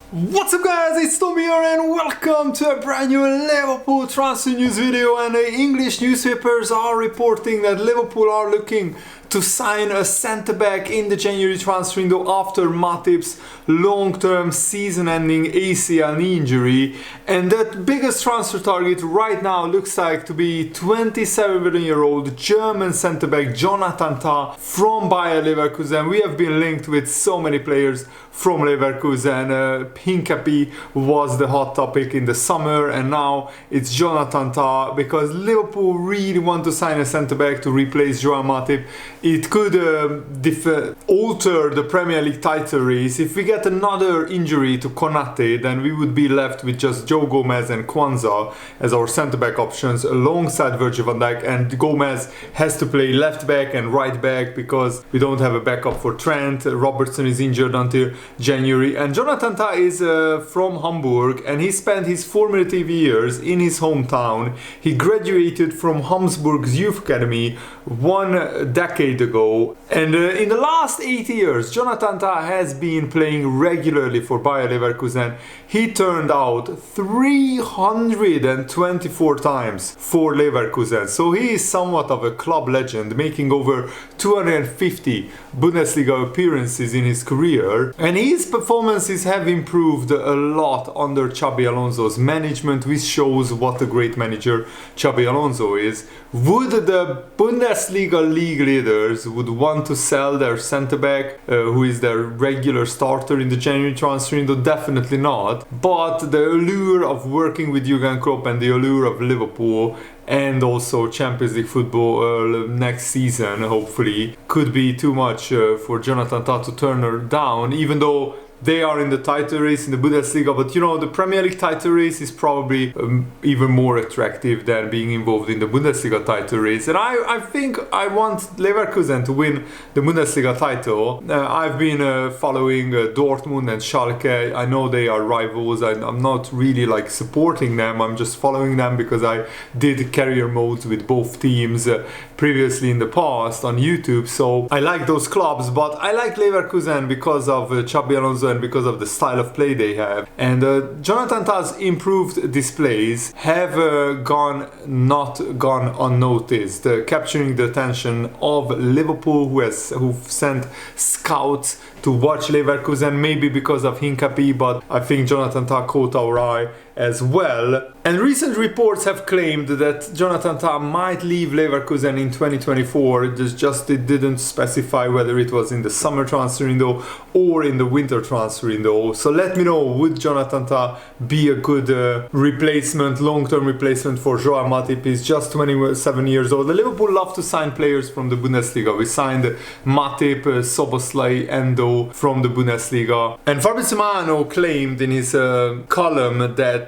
What's up guys, it's Tom here and welcome to a brand new Liverpool transfer news video. And the English newspapers are reporting that Liverpool are looking to sign a centre-back in the January transfer window after Matip's long-term season-ending ACL knee injury. And that biggest transfer target right now looks like to be 27-year-old German centre-back Jonathan Tah from Bayer Leverkusen. We have been linked with so many players from Leverkusen. Hincapi was the hot topic in the summer, and now it's Jonathan Tah because Liverpool really want to sign a centre-back to replace Joao Matip. It could alter the Premier League title race. If we get another injury to Konate, then we would be left with just Joe Gomez and Kwanzaa as our centre-back options alongside Virgil van Dijk, and Gomez has to play left back and right back because we don't have a backup for Trent. Robertson is injured until January, and Jonathan Tah is from Hamburg, and he spent his formative years in his hometown. He graduated from Habsburg's youth academy 1 decade ago, and in the last 8 years Jonathan Tah has been playing regularly for Bayer Leverkusen. He turned out 324 times for Leverkusen, so he is somewhat of a club legend, making over 250 Bundesliga appearances in his career, and his performances have improved a lot under Xabi Alonso's management, which shows what a great manager Xabi Alonso is. Would the Bundesliga league leaders would want to sell their centre-back, who is their regular starter in the January transfer window? Definitely not. But the allure of working with Jurgen Klopp and the allure of Liverpool and also Champions League football next season, hopefully, could be too much for Jonathan Tah to turn her down, even though they are in the title race in the Bundesliga. But you know, the Premier League title race is probably even more attractive than being involved in the Bundesliga title race. And I think I want Leverkusen to win the Bundesliga title. I've been following Dortmund and Schalke. I know they are rivals. I'm not really like supporting them. I'm just following them because I did career modes with both teams previously in the past on YouTube. So I like those clubs, but I like Leverkusen because of Xabi Alonso and because of the style of play they have. And Jonathan Tah's improved displays have not gone unnoticed, capturing the attention of Liverpool, who've sent scouts to watch Leverkusen, maybe because of Hincapi, but I think Jonathan Tah caught our eye as well. And recent reports have claimed that Jonathan Tah might leave Leverkusen in 2024. It didn't specify whether it was in the summer transfer window or in the winter transfer window. So let me know, would Jonathan Tah be a good replacement, long-term replacement for Joao Matip? He's just 27 years old. The Liverpool love to sign players from the Bundesliga. We signed Matip, Szoboszlai, Endo from the Bundesliga. And Fabrizio claimed in his column that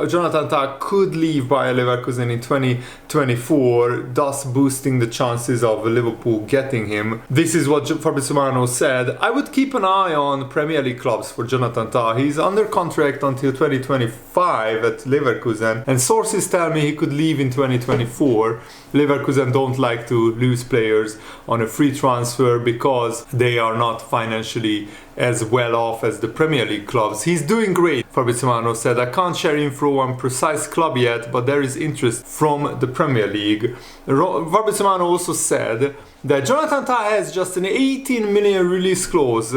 Jonathan Tah could leave Bayer Leverkusen in 2024, thus boosting the chances of Liverpool getting him. This is what Fabrizio said. I would keep an eye on Premier League clubs for Jonathan Tah. He's under contract until 2025 at Leverkusen, and sources tell me he could leave in 2024. Leverkusen don't like to lose players on a free transfer because they are not financially as well off as the Premier League clubs. He's doing great, Fabrizio said. I can't share info on precise club yet, but there is interest from the Premier League. Fabrizio also said that Jonathan Tah has just an 18 million release clause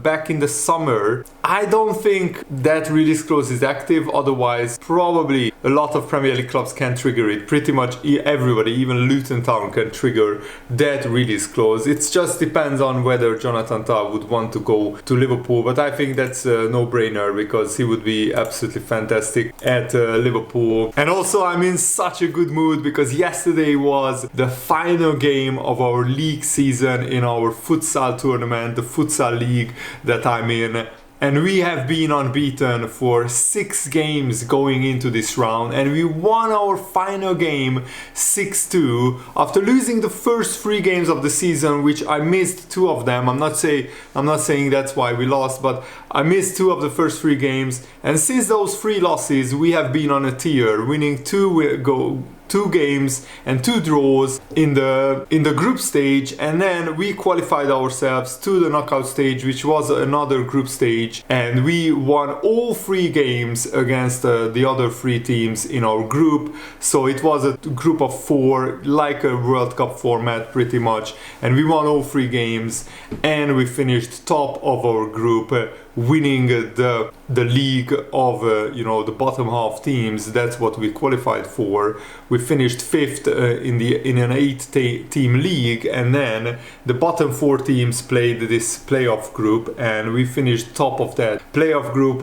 back in the summer. I don't think that release clause is active, otherwise probably a lot of Premier League clubs can trigger it. Pretty much everybody, even Luton Town, can trigger that release clause. It just depends on whether Jonathan Tah would want to go to Liverpool, but I think that's a no-brainer because he would be absolutely fantastic at Liverpool. And also I'm in such a good mood because yesterday was the final game of our league season in our futsal tournament, the futsal league that I'm in. And we have been unbeaten for 6 games going into this round, and we won our final game 6-2 after losing the first 3 games of the season, which I missed 2 of them. I'm not saying that's why we lost, but I missed 2 of the first 3 games. And since those 3 losses, we have been on a tear, winning 2 2 games and 2 draws in the group stage, and then we qualified ourselves to the knockout stage, which was another group stage, and we won all 3 games against the other 3 teams in our group. So it was a group of 4, like a World Cup format pretty much, and we won all 3 games, and we finished top of our group, winning the league of the bottom half teams. That's what we qualified for. We finished 5th in an 8-team league, and then the bottom 4 teams played this playoff group, and we finished top of that playoff group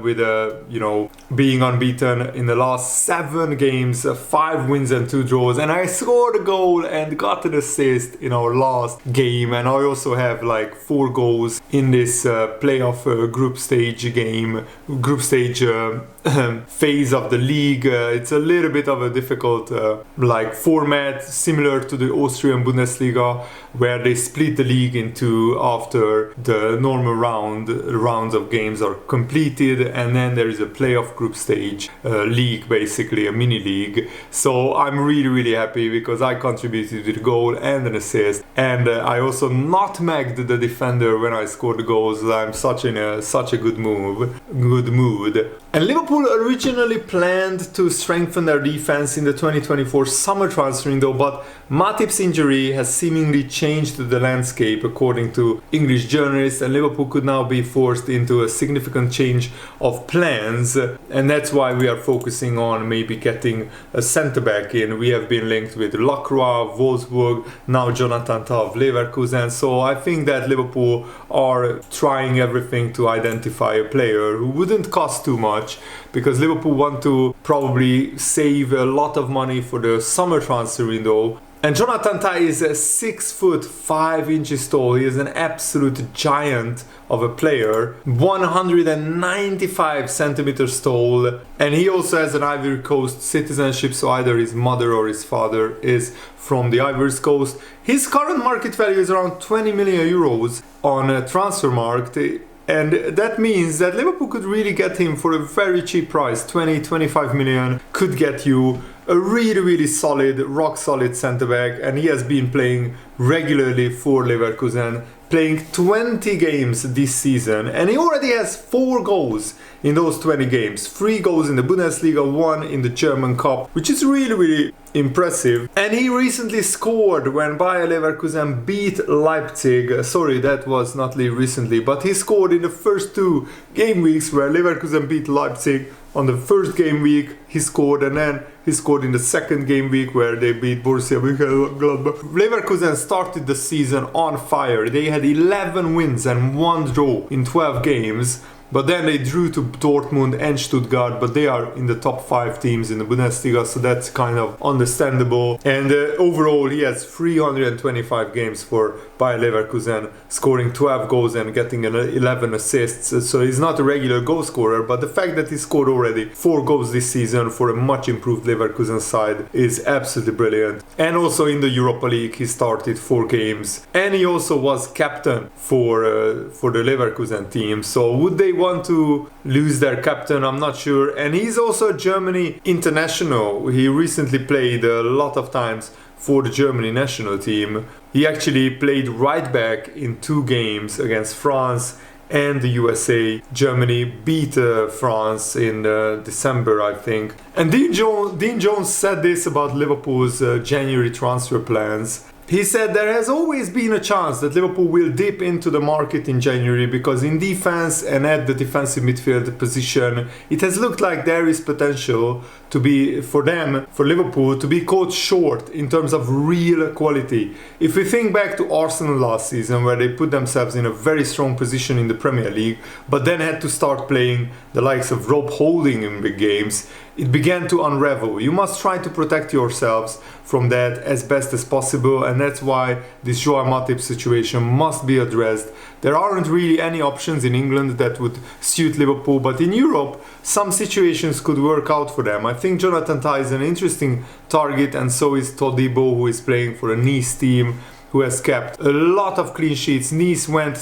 with being unbeaten in the last 7 games, 5 wins and 2 draws, and I scored a goal and got an assist in our last game, and I also have like 4 goals in this playoff group stage phase of the league. It's a little bit of a difficult format, similar to the Austrian Bundesliga, where they split the league into after the normal rounds of games are completed, and then there is a playoff group stage league, basically a mini league. So I'm really happy because I contributed with a goal and an assist, and I also nutmegged the defender when I scored the goals. I'm such a good mood. And Liverpool originally planned to strengthen their defense in the 2024 summer transfer window, but Matip's injury has seemingly changed the landscape, according to English journalists, and Liverpool could now be forced into a significant change of plans, and that's why we are focusing on maybe getting a centre-back in. We have been linked with Lacroix, Wolfsburg, now Jonathan Tah of Leverkusen, so I think that Liverpool are trying everything to identify a player who wouldn't cost too much, because Liverpool want to probably save a lot of money for the summer transfer window. And Jonathan Tah is 6'5" tall. He is an absolute giant of a player, 195 centimeters tall, and he also has an Ivory Coast citizenship, so either his mother or his father is from the Ivory Coast. His current market value is around 20 million euros on Transfermarkt. And that means that Liverpool could really get him for a very cheap price. 20-25 million could get you a really solid, rock solid centre back, and he has been playing regularly for Leverkusen, playing 20 games this season, and he already has 4 goals in those 20 games. 3 goals in the Bundesliga, 1 in the German Cup, which is really impressive. And he recently scored when Bayer Leverkusen beat Leipzig. Sorry, that was not recently, but he scored in the first 2 game weeks where Leverkusen beat Leipzig. On the first game week he scored, and then he scored in the second game week where they beat Borussia Mönchengladbach. Leverkusen started the season on fire. They had 11 wins and 1 draw in 12 games. But then they drew to Dortmund and Stuttgart, but they are in the top 5 teams in the Bundesliga, so that's kind of understandable. And overall, he has 325 games for Bayer Leverkusen, scoring 12 goals and getting 11 assists. So he's not a regular goal scorer, but the fact that he scored already 4 goals this season for a much improved Leverkusen side is absolutely brilliant. And also in the Europa League, he started 4 games, and he also was captain for the Leverkusen team. So would they want to lose their captain? I'm not sure. And he's also a Germany international. He recently played a lot of times for the Germany national team. He actually played right back in 2 games against France and the USA. Germany beat France in December, I think. And Dean Jones said this about Liverpool's January transfer plans. He said there has always been a chance that Liverpool will dip into the market in January, because in defense and at the defensive midfield position, it has looked like there is potential to be, for Liverpool, to be caught short in terms of real quality. If we think back to Arsenal last season, where they put themselves in a very strong position in the Premier League, but then had to start playing the likes of Rob Holding in big games, it began to unravel. You must try to protect yourselves from that as best as possible, and that's why this Joao Matip situation must be addressed. There aren't really any options in England that would suit Liverpool, but in Europe, some situations could work out for them. I think Jonathan Tah is an interesting target, and so is Todibo, who is playing for a Nice team, who has kept a lot of clean sheets. Nice went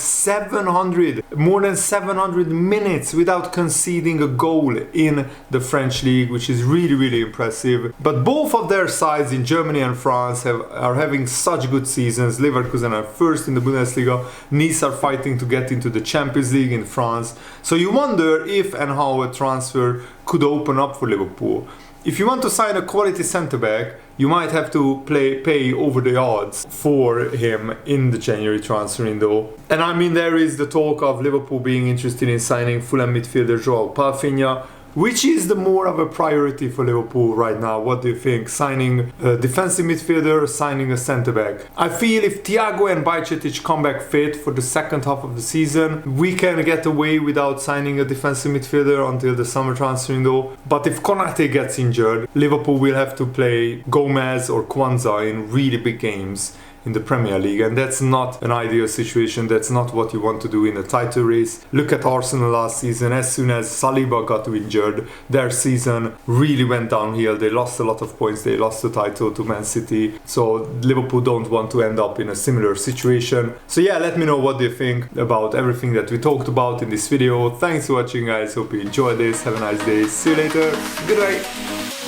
more than 700 minutes without conceding a goal in the French league, which is really, really impressive. But both of their sides in Germany and France are having such good seasons. Leverkusen are first in the Bundesliga. Nice are fighting to get into the Champions League in France. So you wonder if and how a transfer could open up for Liverpool. If you want to sign a quality centre-back, you might have to pay over the odds for him in the January transfer window. And I mean, there is the talk of Liverpool being interested in signing Fulham midfielder João Palhinha. Which is the more of a priority for Liverpool right now? What do you think? Signing a defensive midfielder or signing a centre-back? I feel if Thiago and Bajcetic come back fit for the second half of the season, we can get away without signing a defensive midfielder until the summer transfer window. But if Konate gets injured, Liverpool will have to play Gomez or Kwanzaa in really big games in the Premier League, and that's not an ideal situation. That's not what you want to do in a title race. Look at Arsenal last season. As soon as Saliba got injured, their season really went downhill. They lost a lot of points. They lost the title to Man City. So Liverpool don't want to end up in a similar situation. So yeah, let me know what you think about everything that we talked about in this video. Thanks for watching, guys. Hope you enjoyed this. Have a nice day. See you later. Goodbye.